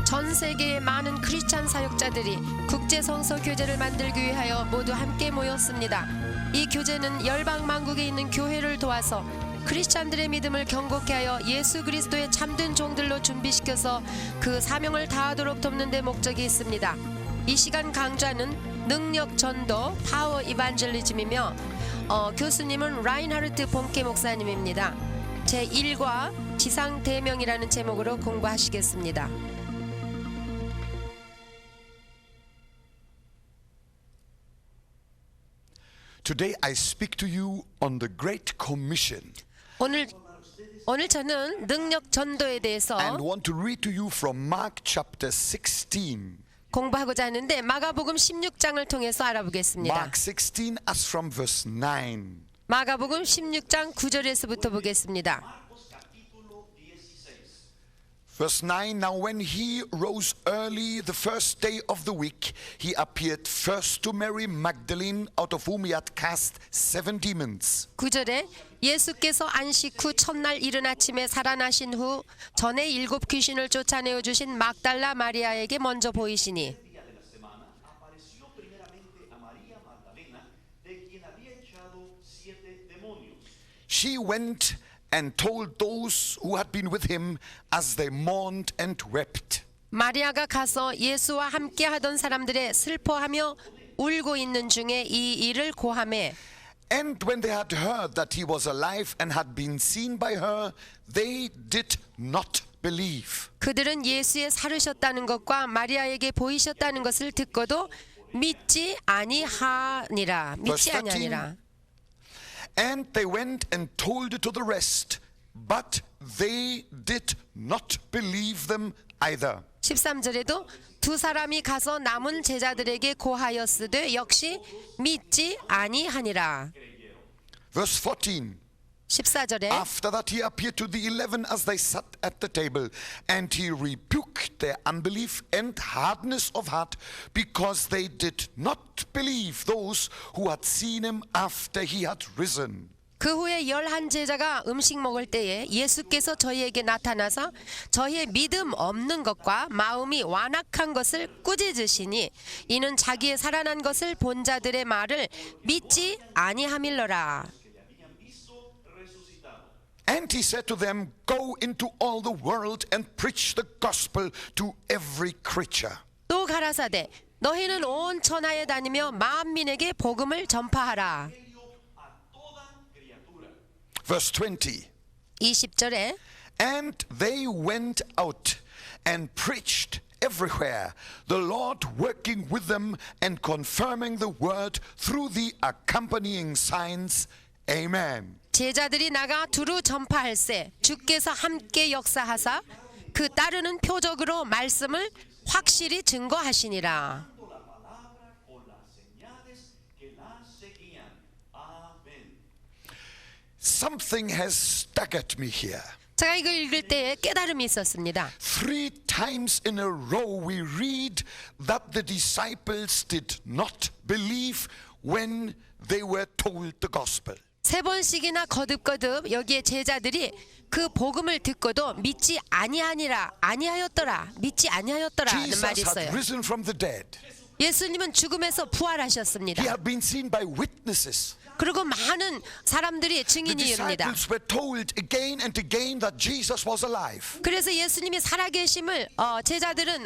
전 세계의 많은 크리스찬 사역자들이 국제 성서 교재를 만들기 위하여 모두 함께 모였습니다. 이 교재는 열방 만국에 있는 교회를 도와서 크리스찬들의 믿음을 견고케 하여 예수 그리스도의 참된 종들로 준비시켜서 그 사명을 다하도록 돕는 데 목적이 있습니다. 이 시간 강좌는 능력 전도 파워 이반젤리즘이며 교수님은 라인하르트 본케 목사님입니다. 제1과 지상 대명이라는 제목으로 공부하시겠습니다. Today I speak to you on the Great Commission 오늘 저는 능력 전도에 대해서 and want to read to you from Mark chapter 16. 공부하고자 하는데 마가복음 16장을 통해서 알아보겠습니다. Mark 16 as from verse 9. 마가복음 16장 9절에서부터 보겠습니다. Verse 9, now when he rose early the first day of the week, he appeared first to Mary Magdalene, out of whom he had cast 7 demons. 9절에 예수께서 안식 후 첫날 이른 아침에 살아나신 후 전에 7 귀신을 쫓아내어 주신 막달라 마리아에게 먼저 보이시니 She went and told those who had been with him as they mourned and wept. 마리아가 가서 예수와 함께 하던 사람들의 슬퍼하며 울고 있는 중에 이 일을 고하매 And when they had heard that he was alive and had been seen by her, they did not believe. 그들은 예수의 살으셨다는 것과 마리아에게 보이셨다는 것을 듣고도 믿지 아니하니라. 믿지 아니하니라. And they went and told it to the rest, but they did not believe them either. 13절에도 두 사람이 가서 남은 제자들에게 고하였으되 역시 믿지 아니하니라. Verse 14. 14절에 After that he appeared to the 11 as they sat at the table, and he rebuked their unbelief and hardness of heart, because they did not believe those who had seen him after he had risen. 그 후에 11 제자가 음식 먹을 때에 예수께서 저희에게 나타나서 저희의 믿음 없는 것과 마음이 완악한 것을 꾸짖으시니 이는 자기의 살아난 것을 본 자들의 말을 믿지 아니함일러라. And he said to them, go into all the world and preach the gospel to every creature. 또 가라사대 너희는 온 천하에 다니며 만민에게 복음을 전파하라. Verse 20. 20절에 And they went out and preached everywhere, the Lord working with them and confirming the word through the accompanying signs. Amen. 제자들이 나가 두루 전파할세 주께서 함께 역사하사 그 따르는 표적으로 말씀을 확실히 증거하시니라. Something has staggered me here. 제가 이걸 읽을 때에 깨달음이 있었습니다. 3 times in a row we read that the disciples did not believe when they were told the gospel. 3번씩이나 거듭거듭 여기에 제자들이 그 복음을 듣고도 믿지 아니하니라 아니하였더라 믿지 아니하였더라는 Jesus 말이 had 있어요. risen from the dead. 예수님은 죽음에서 부활하셨습니다. He had been seen by witnesses. 그리고 많은 사람들이 The 증인이입니다. disciples were told again and again that Jesus was alive. 그래서 예수님이 살아계심을 제자들은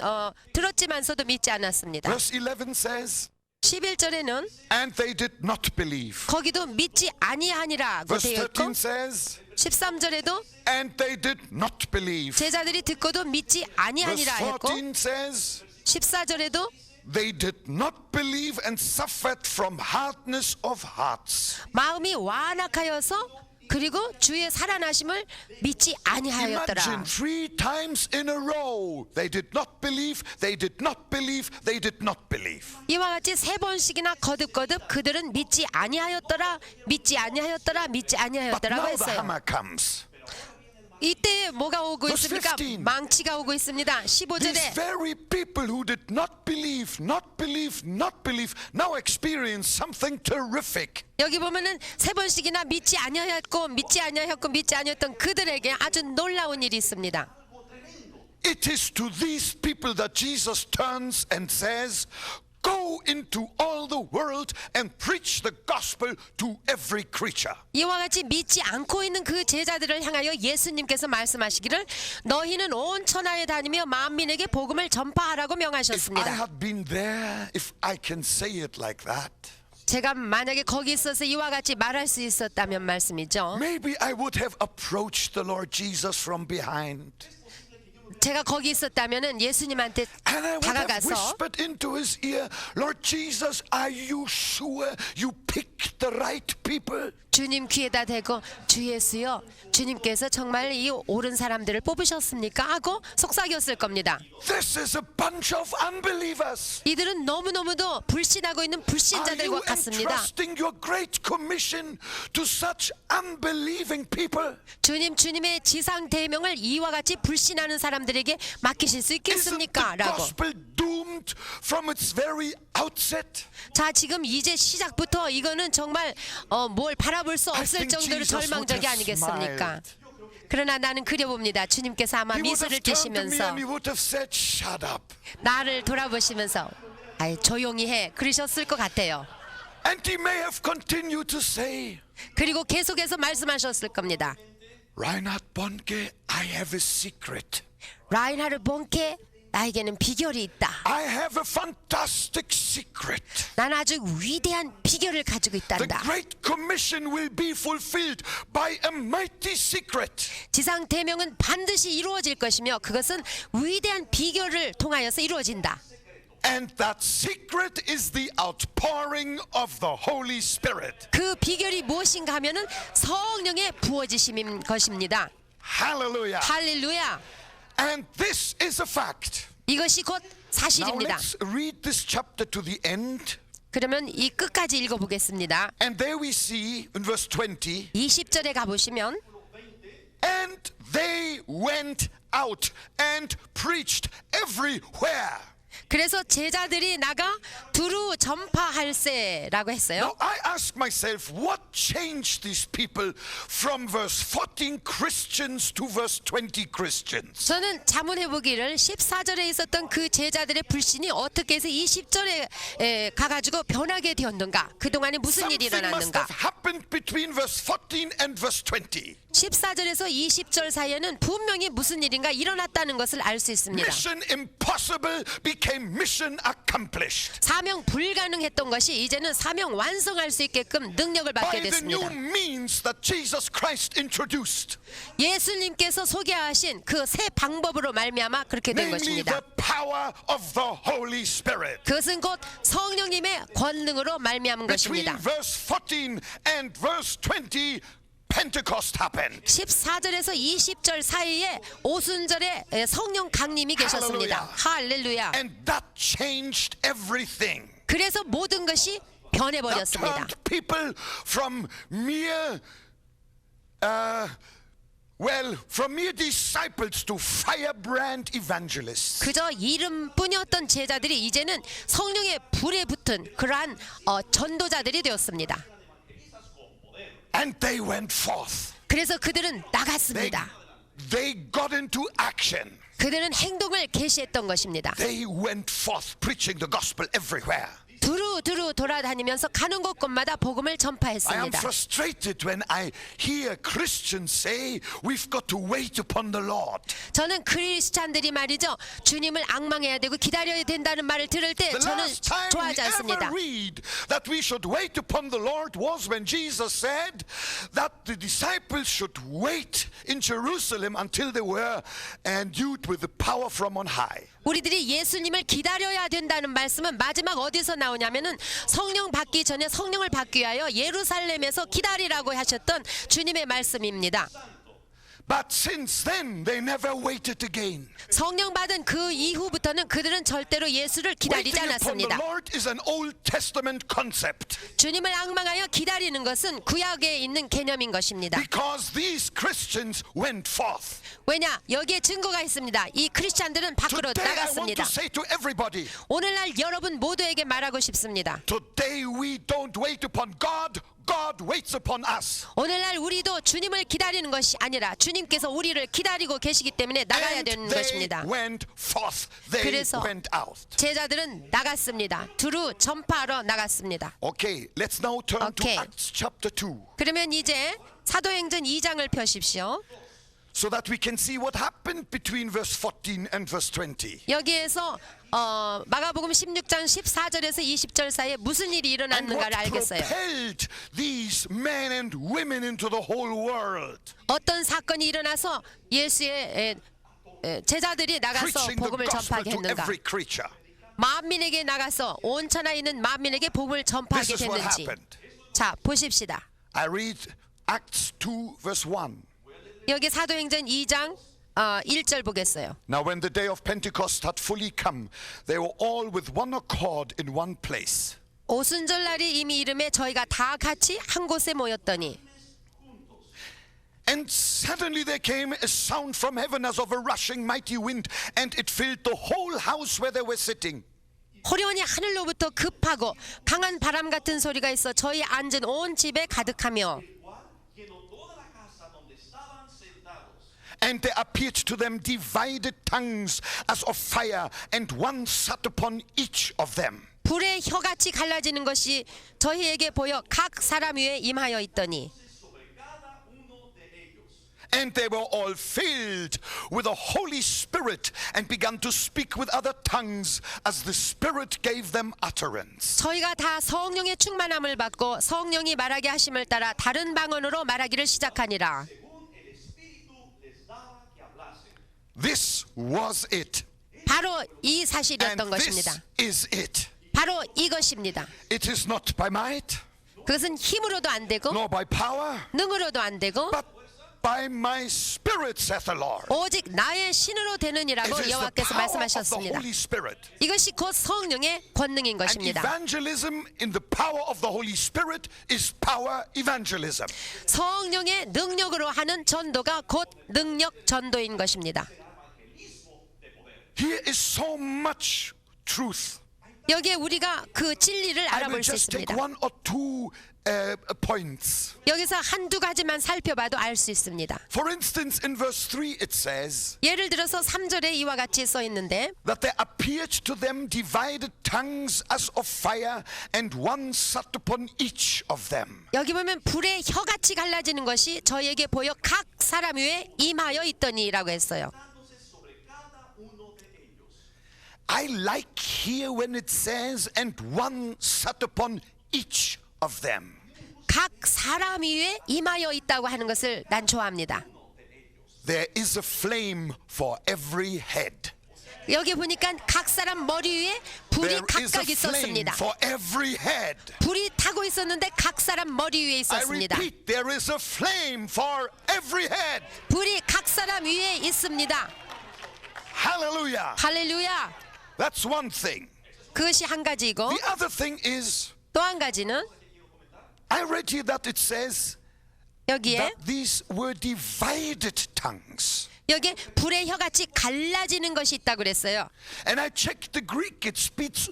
들었지만서도 믿지 않았습니다. Verse 11 says, 11절에는 and they did not believe. 거기도 믿지 아니하니라고 Verse 되어 13 있고 says, 13절에도 and they did not believe. 제자들이 듣고도 믿지 Verse 아니하니라 했고 14 says, 14절에도 they did not believe and suffered from hardness of hearts. 마음이 완악하여서 그리고 주의 살아나심을 믿지 아니하였더라. Imagine 3 times in a row. They did not believe, they did not believe, they did not believe. 이와 같이 3번씩이나 거듭거듭 그들은 믿지 아니하였더라 믿지 아니하였더라 믿지 But 아니하였더라고 now the 했어요. hammer comes. 이때 뭐가 오고 Verse 있습니까? 15. 망치가 오고 있습니다. These 15절에 very people who did not believe, not believe, not believe, now experience something terrific. 여기 보면은 3번씩이나 믿지 아니하였고 믿지 아니하였고 믿지 아니했던 그들에게 아주 놀라운 일이 있습니다. it is to these people that Jesus turns and says, go into all the world and preach the gospel to every creature. 이와 같이 믿지 않고 있는 그 제자들을 향하여 예수님께서 말씀하시기를 너희는 온 천하에 다니며 만민에게 복음을 전파하라고 If I 명하셨습니다. had been there, if I can say it like that, 제가 만약에 거기 있어서 이와 같이 말할 수 있었다면 말씀이죠. maybe I would have approached the Lord Jesus from behind. 제가 거기 있었다면은 예수님한테 And I would have 다가가서 whispered into his ear, Lord Jesus, are you sure you picked the right people? 주님 귀에다 대고 주 예수여 주님께서 정말 이 옳은 사람들을 뽑으셨습니까? 하고 속삭였을 겁니다. This is a bunch of unbelievers. 이들은 너무너무도 불신하고 있는 Are 불신자들과 you 같습니다. entrusting your great commission to such unbelieving people? 주님의 지상 대명을 이와 같이 불신하는 사람들에게 맡기실 수 Isn't 있겠습니까? the 라고. gospel doomed from its very outset? 자, 지금 이제 시작부터 이거는 정말 뭘 바라볼 수 I 없을 think 정도로 Jesus would 절망적이 have 아니겠습니까? smiled. 그러나 나는 그려봅니다. 주님께서 아마 He would 미소를 have turned to me 띠시면서 and he would have said, shut up. 나를 돌아보시면서 아이 조용히 해 그러셨을 것 같아요. And he may have continued to say, 그리고 계속해서 말씀하셨을 겁니다. Reinhard Bonke, I have a secret. 라인하르 본케 나에게는 비결이 있다. I have a fantastic secret. 난 아주 위대한 비결을 가지고 The 있단다. Great Commission will be fulfilled by a mighty secret. 지상 대명은 반드시 이루어질 것이며 그것은 위대한 비결을 통하여서 이루어진다. And that secret is the outpouring of the Holy Spirit. 그 비결이 무엇인가 하면은 성령의 부어지심인 것입니다. Hallelujah. 할렐루야. And this is a fact. 이것이 곧 Now 사실입니다. let's read this chapter to the end. 그러면 이 끝까지 읽어보겠습니다. And there we see in verse 20, 20절에 가보시면 and they went out and preached everywhere. 그래서 제자들이 나가 두루 전파할세라고 했어요. Now I ask myself, what changed these people from verse 14 Christians to verse 20 Christians? 저는 자문해보기를 14절에 있었던 그 제자들의 불신이 어떻게 해서 20절에 가가지고 변하게 되었는가? 그동안에 무슨 일이 Something must 일어났는가? have happened between verse 14 and verse 20. 14절에서 20절 사이에는 분명히 무슨 일인가 일어났다는 것을 알 수 있습니다. Mission impossible became mission accomplished. 사명 불가능했던 것이 이제는 사명 완성할 수 있게끔 능력을 받게 By the new 됐습니다. means that Jesus Christ introduced. 예수님께서 소개하신 그 새 방법으로 말미암아 그렇게 된 Namely 것입니다. the power of the Holy Spirit. 그것은 곧 성령님의 권능으로 말미암은 Between 것입니다. verse 14 and verse 20, Pentecost happened. 14절에서 20절 사이에 오순절에 성령 강림이 계셨습니다. 할렐루야. And that changed everything. 그래서 모든 것이 That 변해버렸습니다. turned people from mere from mere disciples to firebrand evangelists. 그저 이름뿐이었던 제자들이 이제는 성령의 불에 붙은 그러한 전도자들이 되었습니다. And they went forth. 그래서 그들은 나갔습니다. They got into action. 그들은 행동을 개시했던 것입니다. They went forth preaching the gospel everywhere. 두루 돌아다니면서 가는 곳곳마다 복음을 I am 전파했습니다. frustrated when I hear Christians say we've got to wait upon the Lord. 저는 크리스찬들이 말이죠. 주님을 앙망해야 되고 기다려야 된다는 말을 들을 때 The 저는 last time we 좋아하지 않습니다. ever read that we should wait upon the Lord was when Jesus said that the disciples should wait in Jerusalem until they were endued with the power from on high. 우리들이 예수님을 기다려야 된다는 말씀은 마지막 어디서 나오냐면은 성령 받기 전에 성령을 받기 위하여 예루살렘에서 기다리라고 하셨던 주님의 말씀입니다. But since then they never waited again. 성령 받은 그 이후부터는 그들은 절대로 예수를 기다리지 Waiting upon the 않았습니다. Lord is an Old Testament concept 주님을 앙망하여 기다리는 것은 구약에 있는 개념인 것입니다. because these Christians went forth. 왜냐? 여기에 증거가 있습니다. 이 크리스찬들은 밖으로 Today I want 나갔습니다. to say to everybody, 오늘날 여러분 모두에게 말하고 싶습니다. today we don't wait upon God, God waits upon us. 오늘날 우리도 주님을 기다리는 것이 아니라 주님께서 우리를 기다리고 계시기 때문에 나가야 And 되는 they 것입니다. went forth. They 그래서 went out. 제자들은 나갔습니다. 두루 전파하러 나갔습니다. Okay, let's now turn Okay. to Acts chapter 2 그러면 이제 사도행전 2장을 펴십시오. so that we can see what happened between verse 14 and verse 20. 여기에서 마가복음 16장 14절에서 20절 사이에 무슨 일이 And 일어났는가를 what 알겠어요. propelled these men and women into the whole world. 어떤 사건이 일어나서 예수의 제자들이 나가서 Preaching the 복음을 gospel 전파하게 to 했는가. every creature. 만민에게 나가서 온 천하에 있는 만민에게 복음을 전파하게 This is what 됐는지. happened. 자, 보십시다. I read Acts 2 verse 1. 여기 사도행전 2장 1절 보겠어요. Now when the day of Pentecost had fully come, they were all with one accord in one place. 오순절 날이 이미 이름에 저희가 다 같이 한 곳에 모였더니 And suddenly there came a sound from heaven as of a rushing mighty wind, and it filled the whole house where they were sitting. 호련히 하늘로부터 급하고 강한 바람 같은 소리가 있어 저희 앉은 온 집에 가득하며 And there appeared to them divided tongues as of fire, and one sat upon each of them. 불의 혀같이 갈라지는 것이 저희에게 보여 각 사람 위에 임하여 있더니 And they were all filled with the Holy Spirit and began to speak with other tongues as the Spirit gave them utterance. 저희가 다 성령의 충만함을 받고 성령이 말하게 하심을 따라 다른 방언으로 말하기를 시작하니라. This was it. 바로 이 And 사실이었던 this 것입니다. is it. 바로 이것입니다. It is not by might, 그것은 힘으로도 안 되고 nor by power, 능으로도 안 되고 but by my Spirit, saith the Lord. 오직 나의 신으로 It 되느니라고 is the 여호와께서 power of the 말씀하셨습니다. Holy Spirit. 이것이 곧 성령의 권능인 And 것입니다. evangelism in the power of the Holy Spirit is power evangelism. 성령의 능력으로 하는 전도가 곧 능력 전도인 것입니다. Here is so much truth. 여기에 우리가 그 진리를 I will 알아볼 수 just take 있습니다. one or two points. 여기서 한두 가지만 살펴봐도 알 수 있습니다. For instance, in verse 3 it says 예를 들어서 3절에 이와 같이 써 있는데 that there appeared to them divided tongues as of fire, and one sat upon each of them. 여기 보면 불의 혀같이 갈라지는 것이 저희에게 보여 각 사람 위에 임하여 있더니라고 했어요. I like here when it says, and one sat upon each of them. 각 사람 위에 임하여 있다고 하는 것을 난 좋아합니다. There is a flame for every head. 여기 보니까 각 사람 머리 위에 불이 There is a 각각 flame 있었습니다. for every head. 불이 타고 있었는데 각 사람 머리 위에 I 있었습니다. repeat, there is a flame for every head. 불이 각 사람 위에 있습니다. Hallelujah. 할렐루야. That's one thing. 그것이 한 가지이고 The other thing is, 또 한 가지는 I read here that it says 여기에 that these were divided tongues. 여기에 불의 혀같이 갈라지는 것이 있다고 그랬어요. And I checked the Greek, it speaks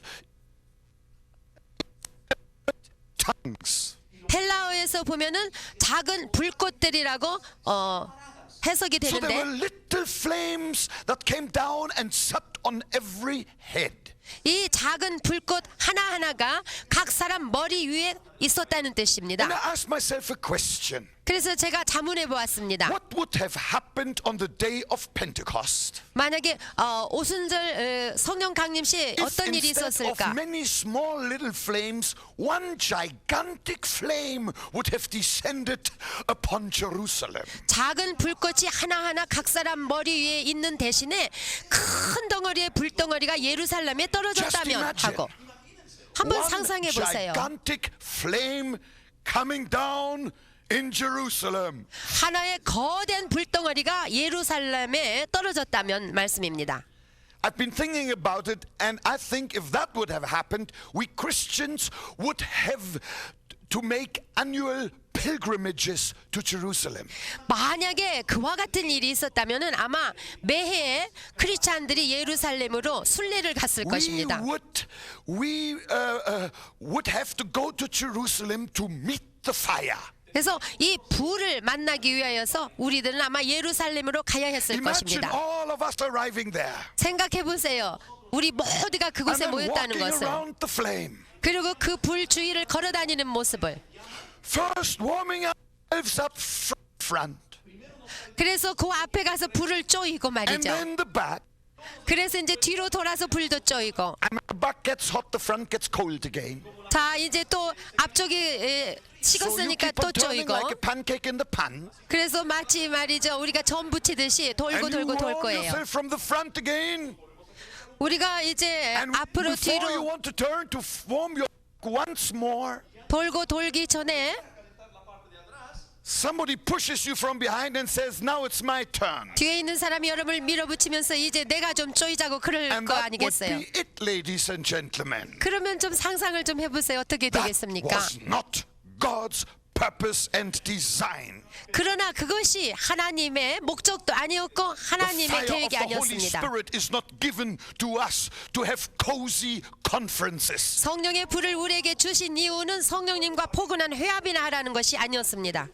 tongues. 헬라어에서 보면은 작은 불꽃들이라고 해석이 So there were 되는데 little flames that came down and sat on every head. 이 작은 불꽃 하나하나가 각 사람 머리 위에 있었다는 뜻입니다. And I asked myself a question. 그래서 제가 자문해 보았습니다. What would have happened on the day of Pentecost 만약에 오순절 성령 강림시 if 어떤 일이 instead of 있었을까? many small little flames, one gigantic flame would have descended upon Jerusalem? 작은 불꽃이 하나하나 각 사람 머리 위에 있는 대신에 큰 덩어리의 불덩어리가 예루살렘에 떨어졌다면 imagine. 하고 한번 One 상상해 보세요. gigantic flame coming down in Jerusalem. 하나의 거대한 불덩어리가 예루살렘에 떨어졌다면 말씀입니다. I've been thinking about it, and I think if that would have happened, we Christians would have to make annual pilgrimages to Jerusalem. 만약에 그와 같은 일이 있었다면은 아마 매해 크리스찬들이 예루살렘으로 순례를 갔을 것입니다. We would have to go to Jerusalem to meet the fire. 그래서 이 불을 만나기 위하여서 우리들은 아마 예루살렘으로 가야 했을 Imagine 것입니다. all of us arriving there 생각해 보세요. 우리 모두가 and 그곳에 then 모였다는 walking 것을. around the flame. 그리고 그 불 주위를 걸어 다니는 모습을. First warming ourselves up front, 그래서 그 앞에 가서 불을 쪼이고 and 말이죠. then the back. 그래서 이제 뒤로 돌아서 불도 쪼이고. And the back gets hot, the front gets cold again. 자, 이제 또 앞쪽이 So you 식었으니까 keep 또 on turning 쪼이고. like a pancake in the pan. 그래서 마치 말이죠. 우리가 전 부치듯이 돌고 And you 돌고 돌 warm 거예요. yourself from the front again. 우리가 이제 And 앞으로 before you 뒤로 want to turn to warm your once more, 돌고 돌기 전에 somebody pushes you from behind and says, now it's my turn. 뒤에 있는 사람이 여러분을 밀어붙이면서 이제 내가 좀 쪼이자고 그럴 And 거 that would 아니겠어요? be it, ladies and gentlemen. 그러면 좀 상상을 좀 해보세요. 어떻게 That 되겠습니까? was not God's purpose and design. 그러나 그것이 하나님의 목적도 아니었고 The 하나님의 fire of 계획이 the Holy 아니었습니다. Spirit is not given to us to have cozy conferences. 성령의 불을 우리에게 주신 이유는 성령님과 포근한 회합이나 하라는 것이 아니었습니다.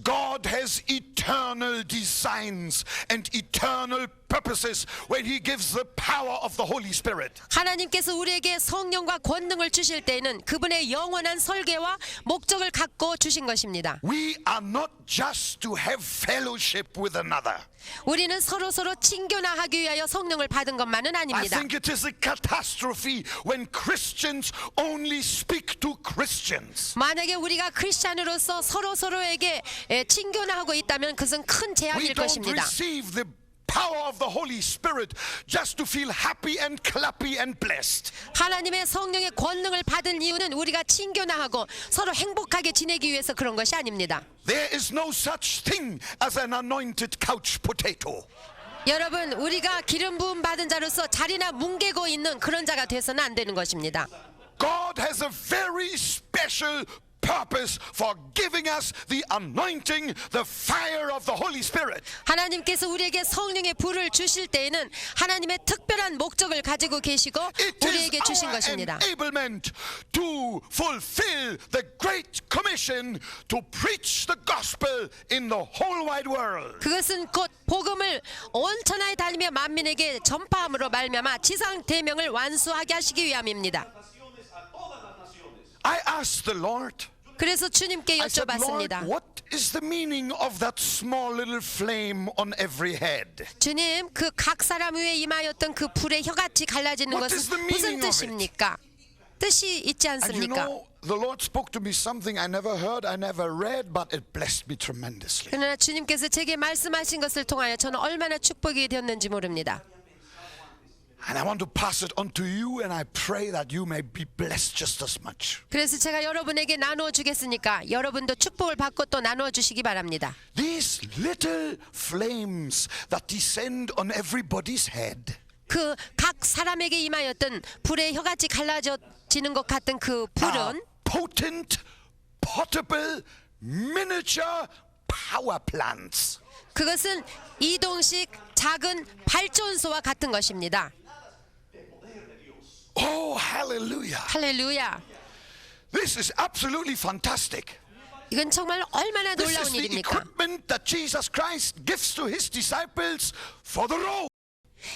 God has eternal designs and eternal purposes when He gives the power of the Holy Spirit. 하나님께서 우리에게 성령과 권능을 주실 때에는 그분의 영원한 설계와 목적을 갖고 주신 것입니다. We are not just to have fellowship with another. 우리는 서로 친교나 하기 위하여 성령을 받은 것만은 I 아닙니다. think it is a catastrophe when Christians only speak to Christians. 만약에 우리가 크리스찬으로서 서로에게 친교나 하고 있다면 그것은 큰 We 재앙일 don't 것입니다. receive the power of the Holy Spirit just to feel happy and clappy and blessed. 하나님의 성령의 권능을 받은 이유는 우리가 친교나 하고 서로 행복하게 지내기 위해서 그런 것이 아닙니다. There is no such thing as an anointed couch potato. 여러분, 우리가 기름 부음 받은 자로서 자리나 뭉개고 있는 그런 자가 돼서는 안 되는 것입니다. God has a very special purpose for giving us the anointing, the fire of the Holy Spirit. 하나님께서 우리에게 성령의 불을 주실 때에는 하나님의 특별한 목적을 가지고 계시고 It is 우리에게 주신 our 것입니다. enablement to fulfill the Great Commission to preach the gospel in the whole wide world. 그것은 곧 복음을 온 천하에 다니며 만민에게 전파함으로 말미암아 지상 대명을 완수하게 하시기 위함입니다. I asked the Lord, 그래서 주님께 I said, Lord, 여쭤봤습니다. what is the meaning of that small little flame on every head? 주님, 그 각 사람 위에 임하였던 그 불의 혀같이 갈라지는 What is the 것은 meaning 무슨 of it? 뜻입니까? 뜻이 있지 And you 않습니까? know, the Lord spoke to me something I never heard, I never read, but it blessed me tremendously. 그러나 주님께서 제게 말씀하신 것을 통하여 저는 얼마나 축복이 되었는지 모릅니다. And I want to pass it on to you, and I pray that you may be blessed just as much. 그래서 제가 여러분에게 나누어 주겠으니까 여러분도 축복을 받고 또 나누어 주시기 바랍니다. These little flames that descend on everybody's head, 그 각 사람에게 임하였던 불의 혀같이 갈라지는 것 같은 그 are 불은 potent, portable, miniature power plants. 그것은 이동식 작은 발전소와 같은 것입니다. Oh, hallelujah. 할렐루야. This is absolutely fantastic. 이건 정말 얼마나 This 놀라운 is the 일입니까? equipment that Jesus Christ gives to his disciples for the road.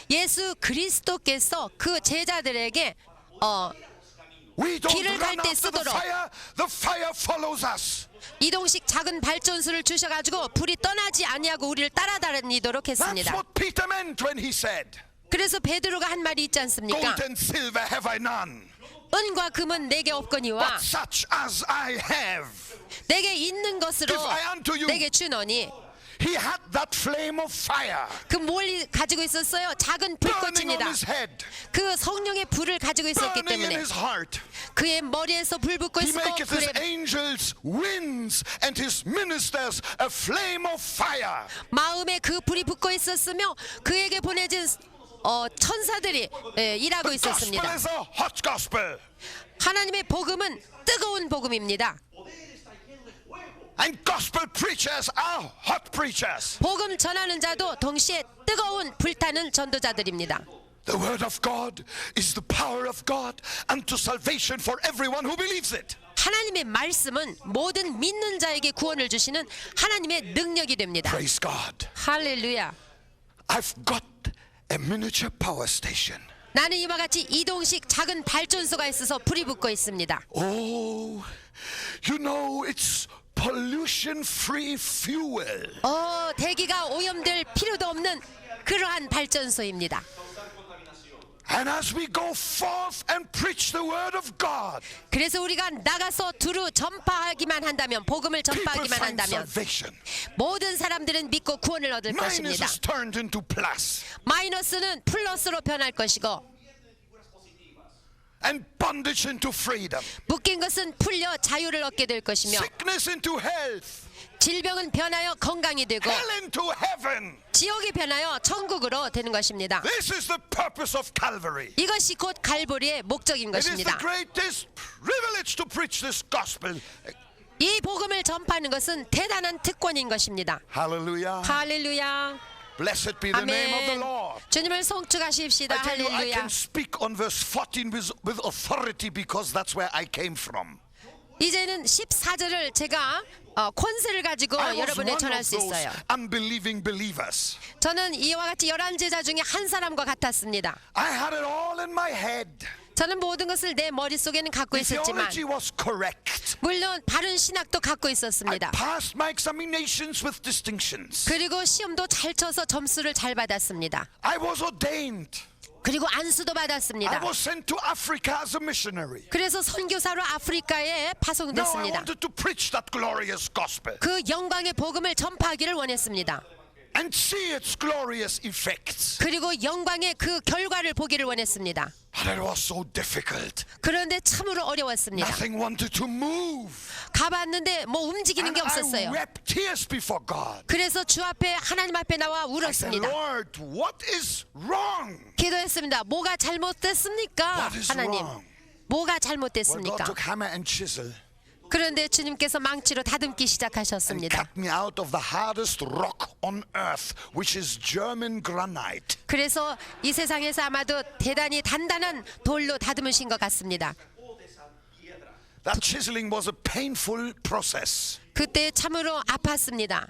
예수 그리스도께서 그 제자들에게 We don't 길을 갈 run 때 after 쓰도록. the fire follows us. 이동식 작은 발전소를 주셔가지고 불이 떠나지 아니하고 우리를 따라다니도록 That's 했습니다. what Peter meant when he said, 그래서 베드로가 한 말이 있지 않습니까? Gold and silver have I none, 은과 금은 내게 없거니와 but such as I have. 내게 있는 것으로 Give I unto you. 내게 주노니. He had that flame of fire 그 뭘 가지고 있었어요? 작은 burning on 불꽃입니다. his head, 그 성령의 불을 가지고 있었기 burning in 때문에 his heart. 그의 머리에서 불 붙고 He 있었고 maketh his 그의 angels winds and his ministers a flame of fire. 마음에 그 불이 붙고 있었으며 그에게 보내진 천사들이 일하고 The gospel 있었습니다. is a hot gospel. 하나님의 복음은 뜨거운 복음입니다. And gospel preachers are hot preachers. 복음 전하는 자도 동시에 뜨거운 불타는 전도자들입니다. The word of God is the power of God unto salvation for everyone who believes it. 하나님의 말씀은 모든 믿는 자에게 구원을 주시는 하나님의 능력이 됩니다. Praise God. 할렐루야. I've got a miniature power station. 나는 이와 같이 이동식 작은 발전소가 있어서 불이 붙고 있습니다. Oh, you know it's pollution-free fuel. 대기가 오염될 필요도 없는 그러한 발전소입니다. And as we go forth and preach the word of God, 그래서 우리가 나가서 두루 전파하기만 한다면, 복음을 people 전파하기만 find 한다면 salvation. 모든 사람들은 믿고 구원을 얻을 Minus 것입니다. is turned into plus. 마이너스는 플러스로 변할 것이고 And bondage into freedom. 묶인 것은 풀려 자유를 얻게 될 것이며 Sickness into health. 질병은 변하여 건강이 되고 Hell into heaven. 지옥이 변하여 천국으로 되는 것입니다. This is the purpose of Calvary. 이것이 곧 갈보리의 목적인 It is the 것입니다. greatest privilege to preach this gospel. 이 복음을 전파하는 것은 대단한 특권인 것입니다. Hallelujah. 할렐루야. Blessed be the name of the 아멘. Lord. 주님을 송축하십시다. I tell you, I 할렐루야. can speak on verse 14 with authority because that's where I came from. 이제는 14절을 제가 권세를 가지고 I was 여러분에 one 전할 of 수 those 있어요. unbelieving believers. 저는 이와 같이 11제자 중에 한 사람과 같았습니다. I had it all in my head. 저는 모든 것을 내 머릿속에는 갖고 The 있었지만 theology was correct. 물론 바른 신학도 갖고 I 있었습니다. passed my examinations with distinctions. 그리고 시험도 잘 쳐서 점수를 잘 받았습니다. I was ordained. 그리고 안수도 I 받았습니다. was sent to Africa as a missionary. 그래서 선교사로 아프리카에 Now I 파송됐습니다. wanted to preach that glorious gospel 그 영광의 복음을 전파하기를 원했습니다. and see its glorious effects. 그리고 영광의 그 결과를 보기를 원했습니다. But it was so difficult. 그런데 참으로 어려웠습니다. Nothing wanted to move. 가봤는데 뭐 움직이는 And 게 I 없었어요. wept tears before God. 그래서 주 앞에 하나님 앞에 나와 I said, 울었습니다. Lord, what is wrong? 기도했습니다. 뭐가 잘못됐습니까? What is 하나님, wrong? 뭐가 Well, God 잘못됐습니까? took hammer and chisel 그런데 주님께서 망치로 다듬기 and 시작하셨습니다. cut me out of the hardest rock on earth, which is German granite. 그래서 이 세상에서 아마도 대단히 단단한 돌로 다듬으신 것 같습니다. That chiseling was a painful process. 그때 참으로 아팠습니다.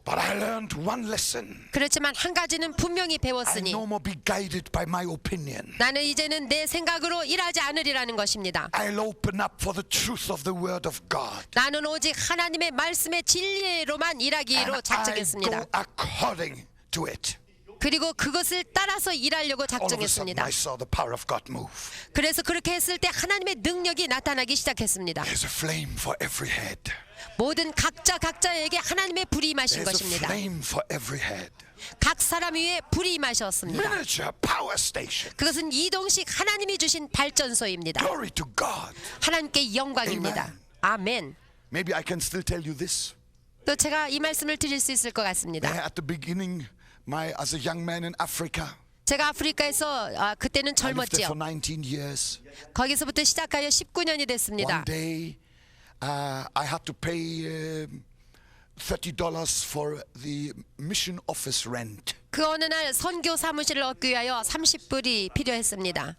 But I learned one lesson. 그렇지만 한 가지는 분명히 I 배웠으니 no more be guided by my opinion. 나는 이제는 내 생각으로 일하지 않으리라는 것입니다. I'll open up for the truth of the word of God. 나는 오직 하나님의 말씀의 진리로만 일하기로 And I 작정했습니다. go according to it. 그리고 그것을 따라서 일하려고 All of a sudden 작정했습니다. I saw the power of God move. 그래서 그렇게 했을 때 하나님의 능력이 나타나기 시작했습니다. There's a flame for every head. 모든 각자에게 하나님의 불이 임하신 There's a 것입니다. flame for every head. 각 사람 위에 불이 임하셨습니다. Miniature power station. 그것은 이동식 하나님이 주신 발전소입니다. Glory to God. 하나님께 영광입니다. 아멘. Maybe I can still tell you this. 또 제가 이 말씀을 드릴 수 있을 것 같습니다. At the beginning, as a young man in Africa, 제가 아프리카에서 그때는 I lived there 젊었지요. for 19 years. 거기서부터 시작하여 19년이 됐습니다. One day, I had to pay $30 for the mission office rent. 그 어느 날 선교 사무실을 얻기 위하여 30불이 필요했습니다.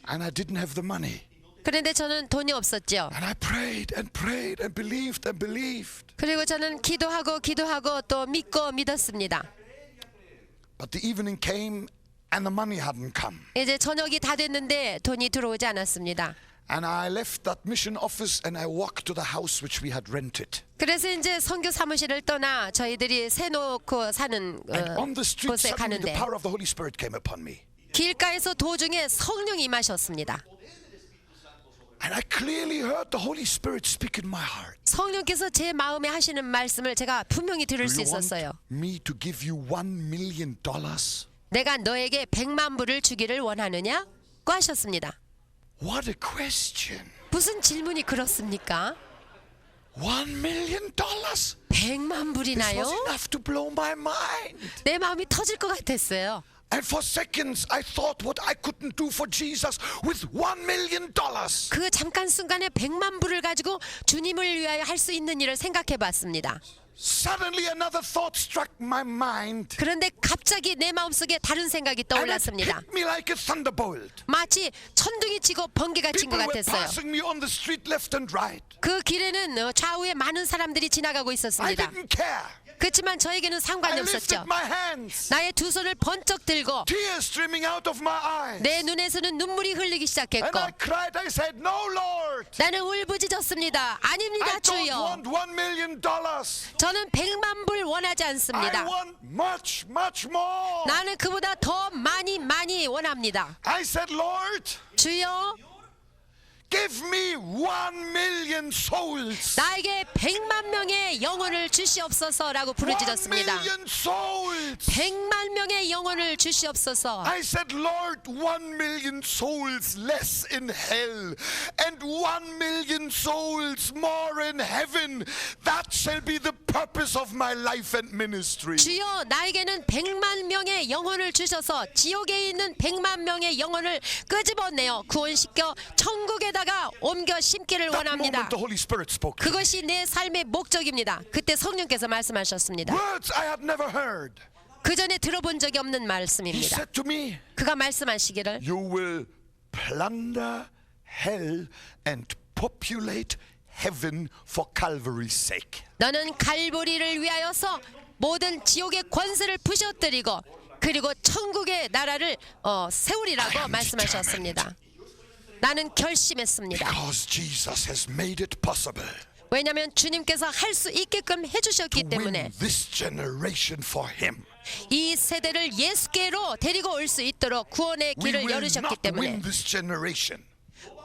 And I didn't have the money. 그런데 저는 돈이 없었죠. And I prayed and prayed and believed and believed. 그리고 저는 기도하고 또 믿고 믿었습니다. But the evening came and the money hadn't come. 이제 저녁이 다 됐는데 돈이 들어오지 않았습니다. And I left that mission office and I walked to the house which we had rented. 그래서 이제 선교 사무실을 떠나 저희들이 세놓고 사는 And on the street, 곳에 suddenly the 가는데 power of the Holy Spirit came upon me. 길가에서 도중에 성령이 임하셨습니다. And I clearly heard the Holy Spirit speak in my heart. 성령께서 제 마음에 하시는 말씀을 제가 분명히 들을 Do 수 you want 있었어요. me to give you $1 million? 내가 너에게 100만 불을 주기를 원하느냐고 하셨습니다. What a question. 무슨 질문이 그렇습니까? $1 million? 100만 This 불이나요? was enough to blow my mind. 내 마음이 터질 것 같았어요. And for seconds I thought what I couldn't do for Jesus with $1 million. 그 잠깐 순간에 100만 불을 가지고 주님을 위하여 할 수 있는 일을 생각해 봤습니다. Suddenly another thought struck my mind. 그런데 갑자기 내 마음속에 다른 생각이 And it 떠올랐습니다. hit me like a thunderbolt. 마치 천둥이 치고 번개가 친 것 People were 같았어요. passing me on the street left and right. 그 길에는 좌우에 많은 사람들이 지나가고 I 있었습니다. didn't care. 그렇지만 저에게는 상관이 I lifted 없었죠. my hands. 나의 두 손을 번쩍 들고 Tears streaming out of my eyes. 내 눈에서는 눈물이 흘리기 And 시작했고 I cried. I said, "No, Lord. 나는 울부짖었습니다. 아닙니다, I don't 주여. want $1 million. 저는 100만 불 원하지 I 않습니다. want much, much more." 나는 그보다 더 많이 원합니다. I said, "Lord, 주여, give me 1 million souls. 나에게 100만 명의 영혼을 주시옵소서라고 1 부르짖었습니다. million souls." 100만 명의 영혼을 주시옵소서. I said, "Lord, 1 million souls less in hell and 1 million souls more in heaven. That shall be the purpose of my life and ministry." 주여, 나에게는 100만 명의 영혼을 주셔서 지옥에 있는 100만 명의 영혼을 끄집어내어 구원시켜 천국에다가 옮겨 심기를 That 원합니다. moment the Holy Spirit spoke. 그것이 내 삶의 목적입니다. 그때 성령께서 말씀하셨습니다. Words I had never heard. 그 전에 들어본 적이 없는 He 말씀입니다. said to me, 그가 말씀하시기를 "You will plunder hell and populate heaven for Calvary's sake." 너는 갈보리를 위하여서 모든 지옥의 권세를 부셔뜨리고 그리고 천국의 나라를 세우리라고 말씀하셨습니다. 나는 결심했습니다. Because Jesus has made it possible 왜냐하면 주님께서 할 수 있게끔 해주셨기 to 때문에 win this generation for Him. 이 세대를 예수께로 데리고 올 수 있도록 구원의 We 길을 will 열으셨기 not 때문에 win this generation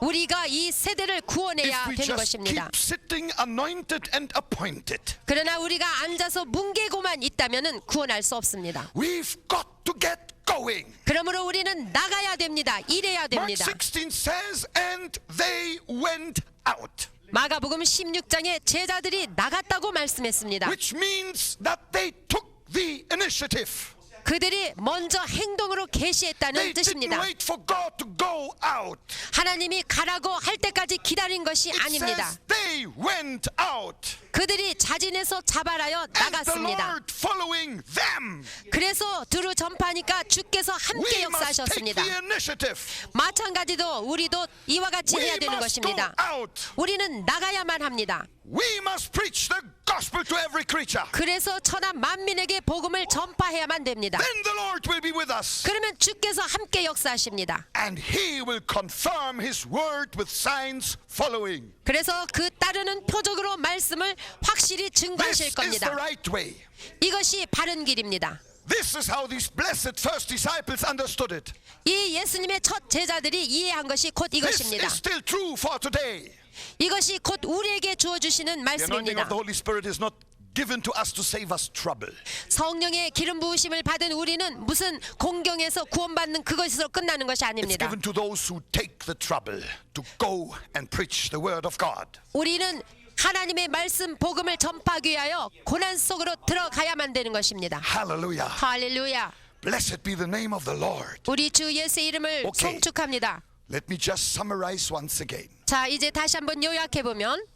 우리가 이 세대를 if 구원해야 we 되는 just 것입니다. keep sitting anointed and appointed. 그러나 우리가 앉아서 뭉개고만 있다면은 구원할 수 없습니다. We've got to get going. 그러므로 우리는 나가야 됩니다. 일해야 Mark 됩니다. 16 says, "And they went out," 마가복음 16장에 제자들이 나갔다고 말씀했습니다. which means that they took the initiative. 그들이 먼저 행동으로 They 계시했다는 didn't 뜻입니다. wait for God to go out. 하나님이 가라고 할 때까지 기다린 것이 It 아닙니다. says they went out. 그들이 자진해서 자발하여 And the 나갔습니다. Lord following them. 그래서 두루 전파하니까 주께서 함께 We must take 역사하셨습니다. the initiative. 마찬가지로 우리도 이와 같이 We 해야 되는 must go 것입니다. out. 우리는 나가야만 합니다. We must preach the gospel to every creature. 그래서 천하 만민에게 복음을 전파해야만 됩니다. Then the Lord will be with us. 그러면 주께서 함께 역사하십니다. And He will confirm His word with signs following. 그래서 그 따르는 표적으로 말씀을 확실히 This 증거하실 is the 겁니다. right way. 이것이 바른 길입니다. This is how these blessed first disciples understood it. 이 예수님의 첫 제자들이 이해한 것이 곧 This 이것입니다. is still true for today. 이것이 곧 우리에게 주어주시는 The anointing 말씀입니다. of the Holy Spirit is not given to us to save us trouble. 성령의 기름 부으심을 받은 우리는 무슨 공경에서 구원받는 그것으로 끝나는 것이 It's 아닙니다. given to those who take the trouble to go and preach the word of God. 우리는 하나님의 말씀 복음을 전파하기 위하여 고난 속으로 들어가야만 되는 것입니다. Hallelujah. 할렐루야. Blessed be the name of the Lord. 우리 주 예수의 이름을 오케이. 송축합니다. Let me just summarize once again. 자, 이제 다시 한번 요약해 보면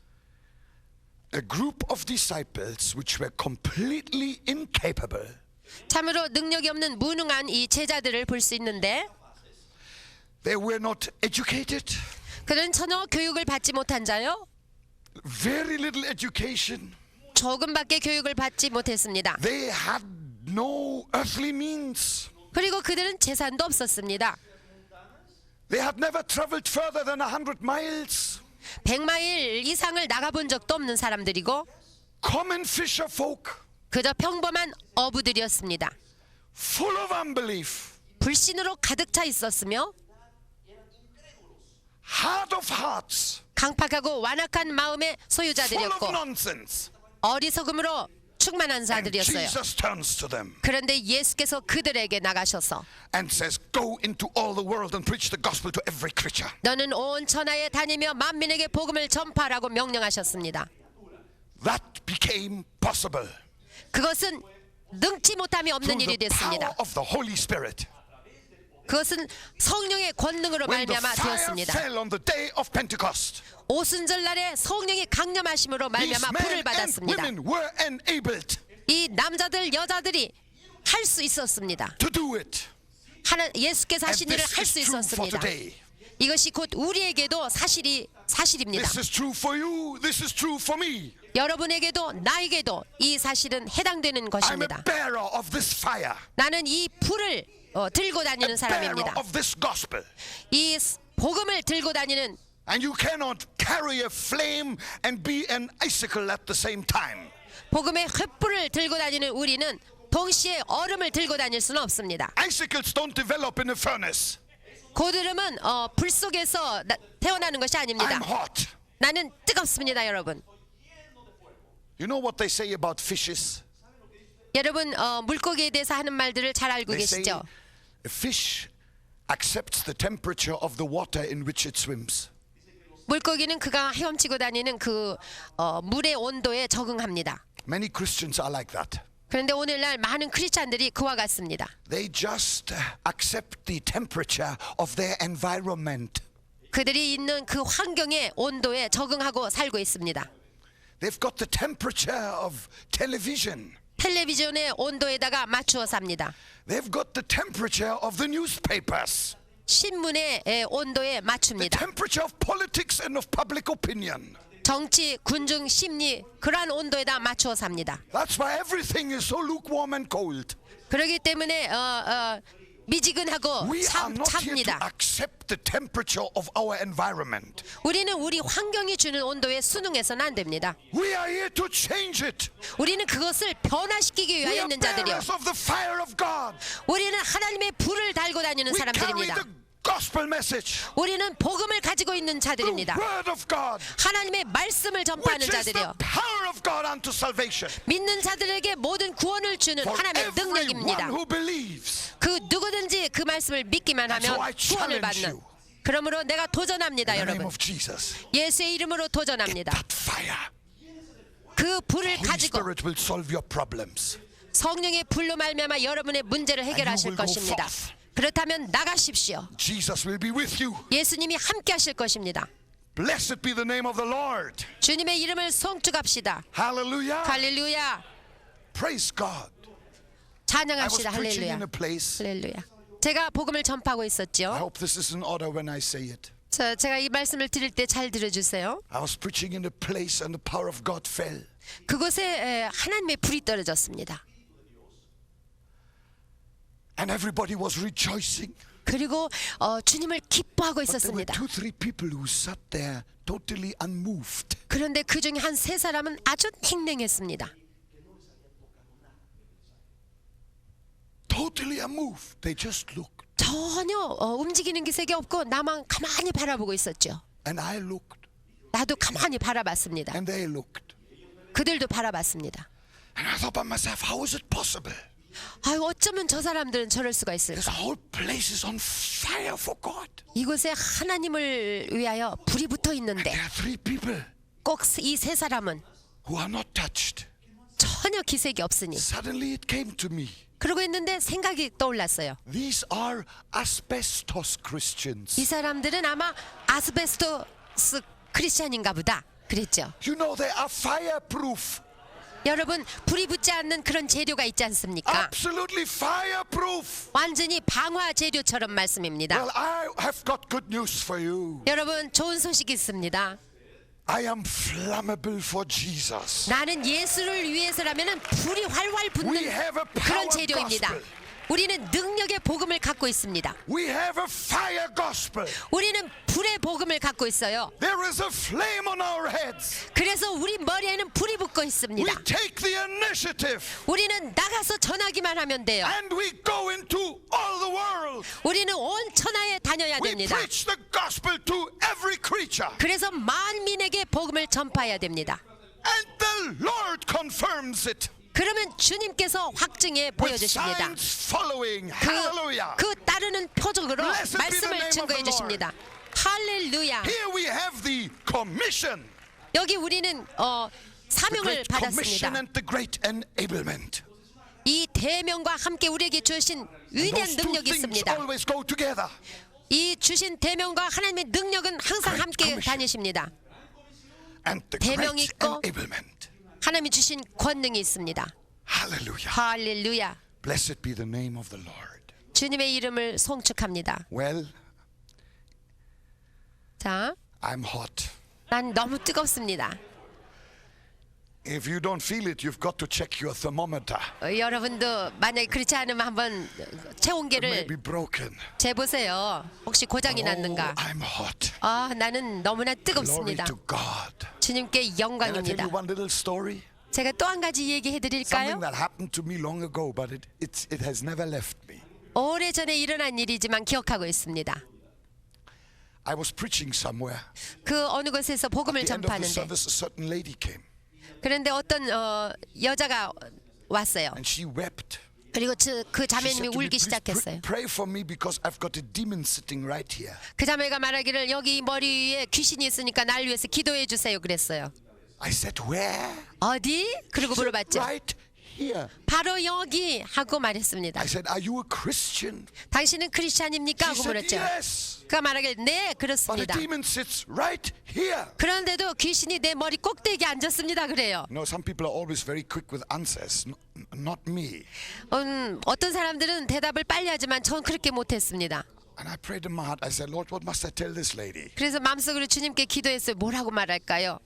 A group of disciples which were completely incapable 참으로 능력이 없는 무능한 이 제자들을 볼 수 있는데 they were not educated, 그는 전혀 교육을 받지 못한 자요. very little education. 조금밖에 교육을 받지 못했습니다. They had no earthly means. 그리고 그들은 재산도 없었습니다. They had never traveled further than 100 miles. 100마일 이상을 나가본 적도 없는 사람들이고 Common fisher folk, 그저 평범한 어부들이었습니다. full of unbelief, 불신으로 가득 차 있었으며 hard of hearts, 강팍하고 완악한 마음의 full of 소유자들이었고 nonsense. 어리석음으로 충만한 And 자들이었어요. Jesus turns to them 그런데 예수께서 그들에게 나가셔서 and says, "Go into all the world and preach the gospel to every creature." 너는 온 천하에 다니며 만민에게 복음을 전파하라고 명령하셨습니다. That became possible 그것은 능치 못함이 없는 through 일이 the power 됐습니다. of the Holy Spirit. 그것은 성령의 권능으로 When the 말미암아 fire 되었습니다. fell on the day of Pentecost, 오순절 날에 성령의 강림하심으로 these 말미암아 men 불을 and 받았습니다. women were enabled 이 남자들 여자들이 할 수 있었습니다. to do it. 예수께서 And 하신 일을 this 할 is 수 true for 있었습니다. today. 이것이 곧 우리에게도 사실입니다. This is true for you. This is true for me. 여러분에게도 나에게도 이 사실은 해당되는 I'm a 것입니다. bearer of this fire, 나는 이 불을 들고 a 다니는 bearer 사람입니다. of this gospel. 이 복음을 들고 다니는 And you cannot carry a flame and be an icicle at the same time. 복음의 횃불을 들고 다니는 우리는 동시에 얼음을 들고 다닐 수는 없습니다. Icicles don't develop in a furnace. 고드름은 불 속에서 태어나는 것이 아닙니다. I'm hot. 나는 뜨겁습니다, 여러분. You know what they say about fishes? 여러분 물고기에 대해서 하는 말들을 잘 알고 They say 계시죠? a fish accepts the temperature of the water in which it swims. 물고기는 그가 헤엄치고 다니는 그 물의 온도에 적응합니다. Many Christians are like that. 그런데 오늘날 많은 크리스찬들이 그와 같습니다. They just accept the temperature of their environment. 그들이 있는 그 환경의 온도에 적응하고 살고 있습니다. They've got the temperature of television. 텔레비전의 온도에다가 맞추어 삽니다. They've got the temperature of the newspapers. 신문의 온도에 The 맞춥니다. temperature of politics and of public opinion. 정치, 군중, 심리 그러한 온도에다 맞추어 삽니다. That's why everything is so lukewarm and cold. 그렇기 때문에 미지근하고 We are not here to 찹니다. accept the temperature of our environment. 우리는 우리 환경이 주는 온도에 순응해서는 안 됩니다. We are here to change it. 우리는 그것을 변화시키기 We 위하여 are 있는 자들이요. bearers of the fire of God. 우리는 하나님의 불을 달고 다니는 We carry 사람들입니다. the gospel message, 우리는 복음을 가지고 있는 the 자들입니다. word of God, 하나님의 말씀을 which 전파하는 is the 자들이요. power of God unto salvation. 믿는 자들에게 모든 구원을 주는 For 하나님의 everyone 능력입니다. who believes. 그 누구든지 그 말씀을 믿기만 And so 하면 I 구원을 challenge 받는. you. 그러므로 내가 도전합니다, In the name 여러분. of Jesus, 예수의 이름으로 도전합니다. that fire. 그 불을 Holy 가지고 Spirit will solve your problems. 성령의 불로 말미암아 여러분의 문제를 해결하실 will go 것입니다. forth. 그렇다면 나가십시오. Jesus will be with you. 예수님이 함께 하실 것입니다. Blessed be the name of the Lord. 주님의 이름을 송축합시다. Hallelujah. 할렐루야. Praise God. I was 찬양합시다. preaching 할렐루야. in a place. 할렐루야. 제가 복음을 전파하고 I 있었죠. hope this is in order when I say it. 제가 이 말씀을 드릴 때 잘 들어주세요. I was preaching in a place and the power of God fell. 그곳에 하나님의 불이 떨어졌습니다. And everybody was rejoicing. 그리고 주님을 기뻐하고 But there were 있었습니다. 2-3 people who sat there totally unmoved. 그런데 그 중에 한 3사람은 아주 냉랭했습니다. Totally unmoved. They just looked. 전혀 움직이는 기색이 없고 나만 가만히 바라보고 있었죠. And I looked. 나도 가만히 바라봤습니다. And they looked. 그들도 바라봤습니다. And I thought by myself, how is it possible? 아유, 어쩌면 저 사람들은 저럴 수가 있을까? This whole place is on fire for God. 이곳에 하나님을 위하여 불이 붙어 있는데 There are 3 people 꼭 이 3사람은 who are not touched. 전혀 기색이 없으니 Suddenly it came to me. 그러고 있는데 생각이 떠올랐어요. These are asbestos Christians. 이 사람들은 아마 아스베스토스 크리스찬인가 보다 그랬죠. You know they are fireproof. 여러분 불이 붙지 않는 그런 재료가 있지 않습니까? Absolutely fireproof. 완전히 방화 재료처럼 말씀입니다. Well, I have got good news for you. 여러분 좋은 소식이 있습니다. I am flammable for Jesus. 나는 예수를 위해서라면 불이 활활 We 붙는 have a 그런 power 재료입니다. gospel. 우리는 능력의 복음을 갖고 있습니다. We have a fire gospel. 우리는 불의 복음을 갖고 있어요. There is a flame on our heads. 그래서 우리 머리에는 불이 붙고 We 있습니다. take the initiative 우리는 나가서 전하기만 하면 돼요. and we go into all the world. 우리는 온 천하에 다녀야 We 됩니다. preach the gospel to every creature. 그래서 만민에게 복음을 전파해야 됩니다. And the Lord confirms it 그러면 주님께서 확증해 with 보여주십니다. signs following. Hallelujah. 그 따르는 표적으로 Blessed be the 말씀을 name of 증거해 the 주십니다. 할렐루야. Here we have the commission. 여기 우리는 The 사명을 great commission 받았습니다. and the great enablement. 이 대명과 함께 우리에게 주신 위대한 Those two 능력이 things 있습니다. always go together. 이 주신 대명과 하나님의 능력은 항상 Great 함께 Commission. 다니십니다. And the 대명이 great 있고 enablement. 하나님이 주신 권능이 있습니다. Hallelujah. 할렐루야. Blessed be the name of the Lord. 주님의 이름을 송축합니다. Well, 자, I'm hot. 난 너무 뜨겁습니다. If you don't feel it, you've got to check your thermometer. 여러분도 만약에 그렇지 않으면 한번 It 체온계를 may be broken. 재보세요. 혹시 고장이 Oh, 났는가? I'm hot. 나는 너무나 Glory 뜨겁습니다. to God. 주님께 Can I tell 영광입니다. you one little story? 제가 또 한 가지 얘기해 Something 드릴까요? that happened to me long ago, but it has never left me. 오래전에 일어난 일이지만 기억하고 있습니다. I was preaching somewhere. 그 어느 곳에서 복음을 At the end of the 전파하는데 service, a certain lady came, 그런데 어떤 여자가 왔어요. and she wept. 그리고 그 She 자매님이 said to me, 울기 "Please 시작했어요. pray for me because I've got a demon sitting right here." 그 자매가 말하기를 여기 머리 위에 귀신이 있으니까 날 위해서 기도해 주세요 그랬어요. I said, "Where?" 어디? 그리고 She said, 물어봤죠. "Right here." 바로 여기 하고 말했습니다. I said, "Are you a Christian?" 당신은 크리스찬입니까? She 하고 said, 물었죠. "Yes." 그가 말하길 네 But a 그렇습니다. demon sits right here. 그런데도 귀신이 내 머리 꼭대기에 앉았습니다 그래요. No, some people are always very quick with answers, not me. 어떤 사람들은 대답을 빨리 하지만 전 그렇게 못했습니다. And I prayed in my heart. I said, "Lord, what must I tell this lady?" 그래서 마음속으로 주님께 기도했어요. 뭐라고 말할까요?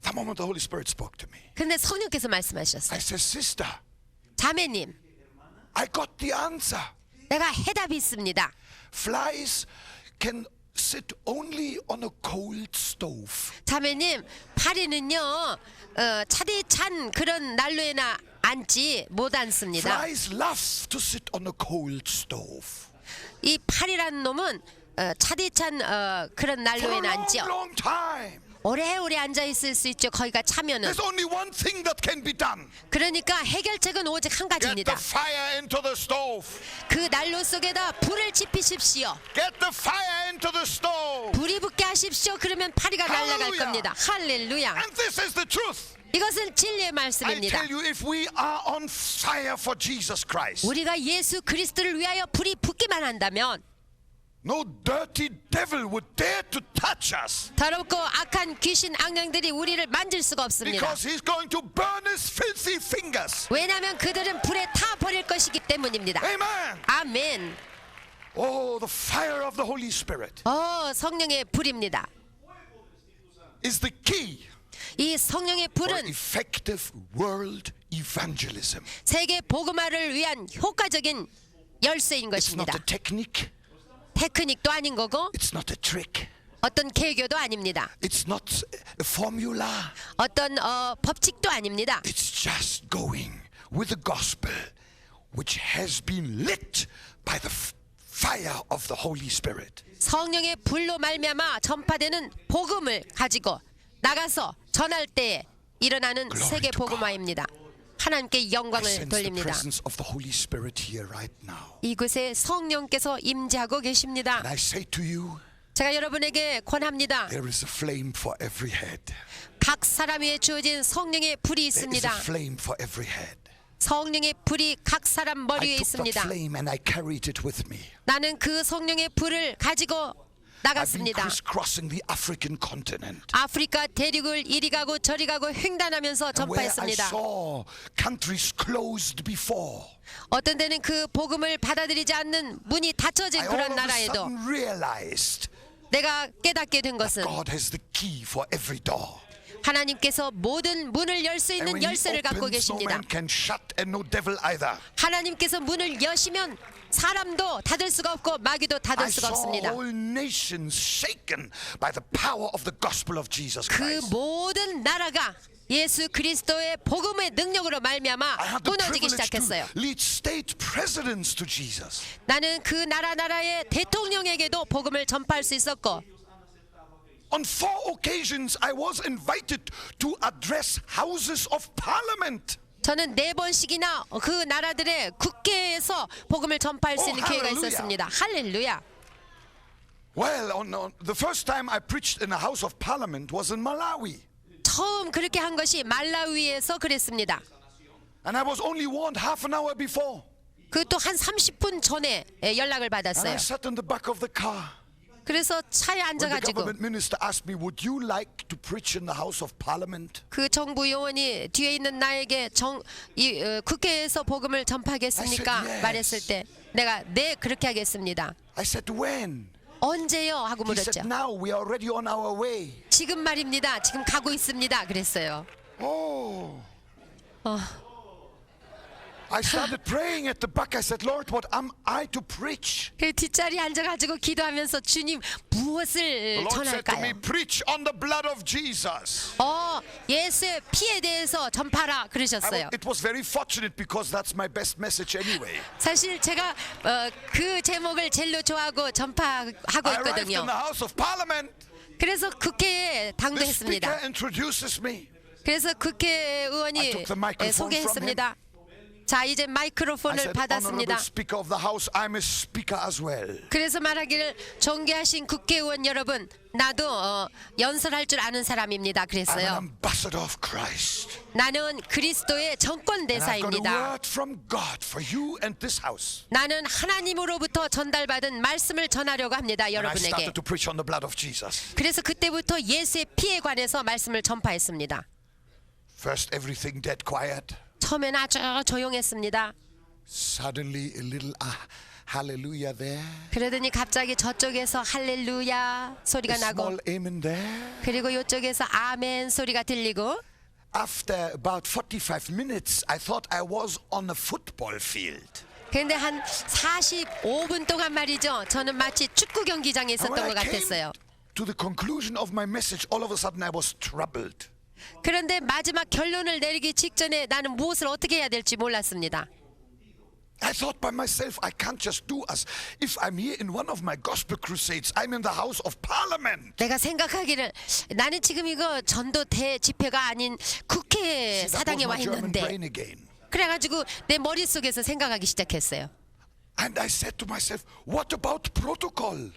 The moment the Holy Spirit spoke to me, 근데 성령께서 I 말씀하셨어요. said, "Sister, 자매님, I got the answer. 내가 해답이 있습니다. Flies can sit only on a cold stove. 자매님, 파리는요 차디 찬 그런 난로에나 앉지 못 앉습니다. Flies love to sit on a cold stove. 이 파리라는 놈은 차디 찬 그런 For a 난로에나 long, 앉죠. long time. 오래오래 앉아 있을 수 있죠. 거기가 차면은. There's only one thing that can be done. 그러니까 해결책은 오직 한 Get 가지입니다. the fire into the stove. 그 난로 속에다 불을 지피십시오. Get the fire into the stove. 불이 붙게 하십시오. 그러면 파리가 날아갈 할렐루야. 겁니다. 할렐루야. And this is the truth. 이것은 진리의 I 말씀입니다. tell you, if we are on fire for Jesus Christ, 우리가 예수 그리스도를 위하여 불이 붙기만 한다면 no dirty devil would dare to touch us 더럽고 악한 귀신 악령들이 우리를 만질 수가 없습니다. because he's going to burn his filthy fingers. 왜냐하면 그들은 불에 타 버릴 것이기 때문입니다. Amen. 아멘. Oh, the fire of the Holy Spirit 성령의 불입니다. is the key 이 성령의 for 불은 effective world evangelism. 세계 복음화를 위한 효과적인 열쇠인 It's not 것입니다. a technique. 테크닉도 아닌 거고 It's not a trick. 어떤 계교도 아닙니다. It's not a formula. 어떤 법칙도 아닙니다. It's just going with the gospel which has been lit by the fire of the Holy Spirit. 성령의 불로 말미암아 전파되는 복음을 가지고 나가서 전할 때에 일어나는 Glory 세계 to 복음화입니다. 하나님께 I 영광을 sense the 돌립니다. presence of the Holy Spirit here right now. 이곳에 성령께서 임재하고 계십니다. And I say to you, 제가 여러분에게 권합니다. there is a flame for every head. 각 사람 위에 주어진 성령의 불이 There is a 있습니다. flame for every head. 성령의 불이 각 사람 머리 위에 I took that 있습니다. flame and I carried it with me. 나는 그 성령의 불을 가지고 I've been 나갔습니다. crisscrossing the African continent. 아프리카 대륙을 이리 가고 저리 가고 횡단하면서 And where I 전파했습니다. saw countries closed before, 어떤 데는 그 복음을 받아들이지 않는 문이 닫혀진 I all 그런 of a 나라에도 sudden realized 내가 깨닫게 된 것은 God has the key for every door. 하나님께서 모든 문을 열 수 And 있는 when He 열쇠를 갖고 opens, no 계십니다. man can shut, and no devil either. 하나님께서 문을 여시면 사람도 닫을 수가 없고 마귀도 I 닫을 수가 saw 없습니다. whole nations shaken by the power of the gospel of Jesus 그 Christ. 모든 나라가 예수 그리스도의 복음의 능력으로 I 말미암아 had the 무너지기 privilege 시작했어요. to lead state presidents to Jesus. 나는 그 나라의 대통령에게도 복음을 전파할 수 있었고 On 4 occasions, I was invited to address houses of parliament. 저는 4번씩이나 그 나라들의 국회에서 복음을 전파할 수 있는 기회가 할렐루야. 있었습니다. 할렐루야. Well, on the first time I preached in a house of parliament was in Malawi. 처음 그렇게 한 것이 말라위에서 그랬습니다. And I was only warned half an hour before. 그것도 한 30분 전에 연락을 And 받았어요. I sat in the back of the car. 그래서 차에 When the 앉아가지고 government minister asked me, would you like to preach in the House of Parliament? 그 정부 요원이 뒤에 있는 나에게 국회에서 복음을 전파하겠습니까? I said yes. 말했을 때 내가 네 그렇게 하겠습니다. I said, when? 언제요? 하고 He 물었죠. said, now we are already on our way. 지금 말입니다. 지금 가고 있습니다. 그랬어요. Oh. I started praying at the back. I said, Lord, what am I to preach? 그 뒷자리에 앉아가지고 기도하면서 주님 The 무엇을 Lord said to me, 전할까요? preach on the blood of Jesus. 예수의 피에 대해서 전파라 그러셨어요. It was very fortunate because that's my best message anyway. 사실 제가 그 제목을 제일로 좋아하고 전파하고 I arrived in 있거든요. the House of Parliament. 그래서 국회에 The speaker 당도했습니다. introduces me. 그래서 I 국회의원이 took the microphone 소개했습니다. 자, 이제 I 마이크로폰을 said, Honorable 받았습니다. Speaker of the House, I'm a speaker as well. 그래서 말하기를 존귀하신 국회의원 여러분, 나도 연설할 줄 아는 사람입니다. I'm an 그랬어요. ambassador of Christ. 나는 그리스도의 정권 And I've got a 대사입니다. word from God for you and this house. 나는 하나님으로부터 전달받은 말씀을 전하려고 합니다. And I 여러분에게. started to preach on the blood of Jesus. 그래서 그때부터 예수의 피에 관해서 말씀을 전파했습니다. First, everything dead quiet. 처음엔 아주 조용했습니다. Suddenly, a little hallelujah there. 그러더니 갑자기 저쪽에서 할렐루야 소리가 A 나고 small amen there. 그리고 이쪽에서 아멘 소리가 들리고 After about 45 minutes, I thought I was on a football field. 근데 한 45분 동안 말이죠. 저는 마치 축구 경기장에 And 있었던 when 것 I came 같았어요. to the conclusion of my message, all of a sudden I was troubled. 그런데 마지막 결론을 내리기 직전에 나는 무엇을 어떻게 해야 될지 몰랐습니다. I thought by myself, I can't just do as if I'm here in one of my gospel crusades. I'm in the House of Parliament. 내가 생각하기를 나는 지금 이거 전도 대집회가 아닌 국회 See, that was 사당에 와 my German 있는데 brain again. 그래가지고 내 머릿속에서 생각하기 시작했어요. And I said to myself, what about protocol?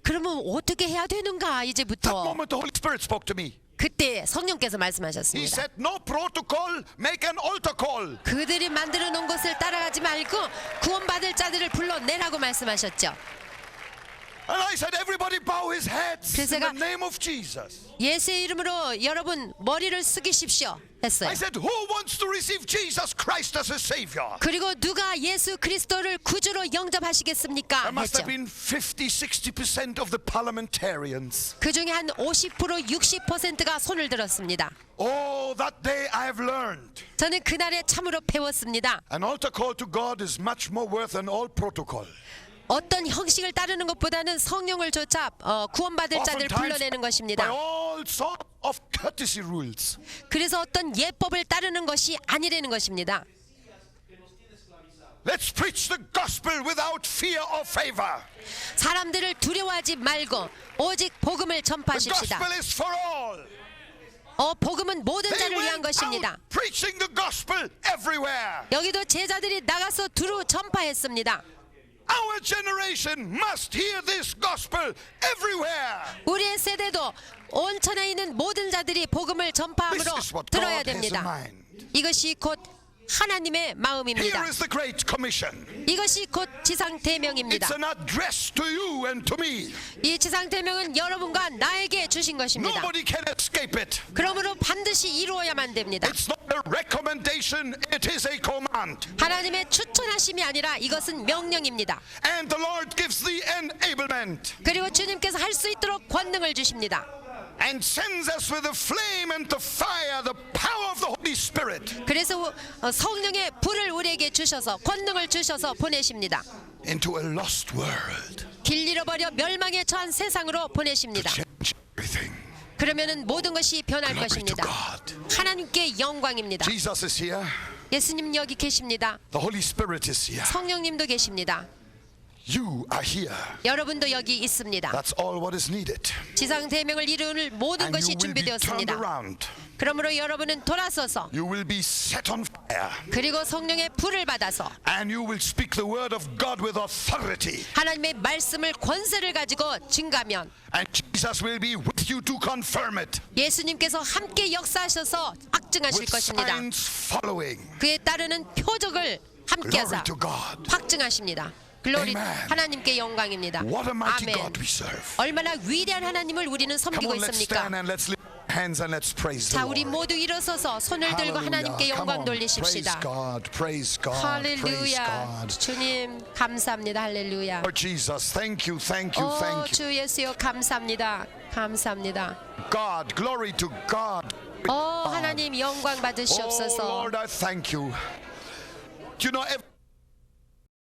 그러면 어떻게 해야 되는가 That 이제부터. moment the Holy Spirit spoke to me. 그때 성령께서 He 말씀하셨습니다. said, no protocol, make an altar call. 그들이 만들어 놓은 것을 따라가지 말고 구원받을 자들을 불러내라고 말씀하셨죠. And I said, everybody bow his heads 그래서 in the 제가- name of Jesus. 예수의 이름으로 여러분 머리를 숙이십시오 했어요. I said, who wants to receive Jesus Christ as a Savior? 그리고 누가 예수 그리스도를 구주로 영접하시겠습니까? There must 했죠. have been 50-60% of the parliamentarians. 그 중에 한 50% 60%가 손을 들었습니다. Oh, that day I have learned. 저는 그날에 참으로 배웠습니다. An altar call to God is much more worth than all protocol. 어떤 형식을 따르는 것보다는 성령을 조차 구원받을 자들 불러내는 by 것입니다. all sorts of courtesy rules. 그래서 어떤 예법을 따르는 것이 아니라는 것입니다. Let's preach the gospel without fear or favor. 사람들을 두려워하지 말고 오직 복음을 The 전파하십시다. gospel is for all. 복음은 모든 They 자를 위한 went 것입니다. out preaching the gospel everywhere. 여기도 제자들이 나가서 두루 전파했습니다. Our generation must hear this gospel everywhere. 우리의 세대도 온천에 있는 모든 자들이 복음을 전파함으로 This is what 들어야 God has in 됩니다. mind. 이것이 곧 하나님의 마음입니다. Here is the Great Commission. 이것이 곧 지상 대명입니다. It's an address to you and to me. 이 지상 대명은 여러분과 나에게 주신 것입니다. Nobody can escape it. 그러므로 반드시 이루어야만 됩니다. It's not a recommendation, it is a command. 하나님의 추천하심이 아니라 이것은 명령입니다. And the Lord gives the enablement 그리고 주님께서 할 수 있도록 권능을 주십니다. and sends us with the flame and the fire, the power of the Holy Spirit 그래서 성령의 불을 우리에게 주셔서 권능을 주셔서 보내십니다. into a lost world. 길 잃어버려 멸망에 처한 세상으로 보내십니다. Change everything. 그러면은 모든 것이 변할 Glory to 것입니다. God. 하나님께 영광입니다. Jesus is here. 예수님 여기 계십니다. The Holy Spirit is here. 성령님도 계십니다. You are here. 여러분도 여기 있습니다. That's all what is needed. 지상 대명을 이루는 모든 And you 것이 will be turned 준비되었습니다. around. 그러므로 여러분은 돌아서서 You will be set on fire. 그리고 성령의 불을 받아서 And you will speak the word of God with authority. 하나님의 말씀을 권세를 가지고 증가하면 And Jesus will be with you to confirm it. 예수님께서 함께 역사하셔서 확증하실 With 것입니다. signs following. 그에 따르는 표적을 함께하사 Glory to God. 확증하십니다. 글로리 Amen. 하나님께 영광입니다. What a mighty 아멘. God we serve. 얼마나 위대한 하나님을 우리는 Come 섬기고 on, let's 있습니까? stand and let's lift our hands and let's praise the 자, 우리 Lord. 모두 일어서서 손을 들고 하나님께 Hallelujah. Come 영광 on. 돌리십시다. Praise God, praise God, praise 할렐루야. God. 주님 감사합니다. 할렐루야. Lord Jesus, thank you, thank you, thank you. 주 예수여 감사합니다. 감사합니다. God, glory to God. 하나님 영광 Oh 받으시옵소서. Lord, I thank you. You know,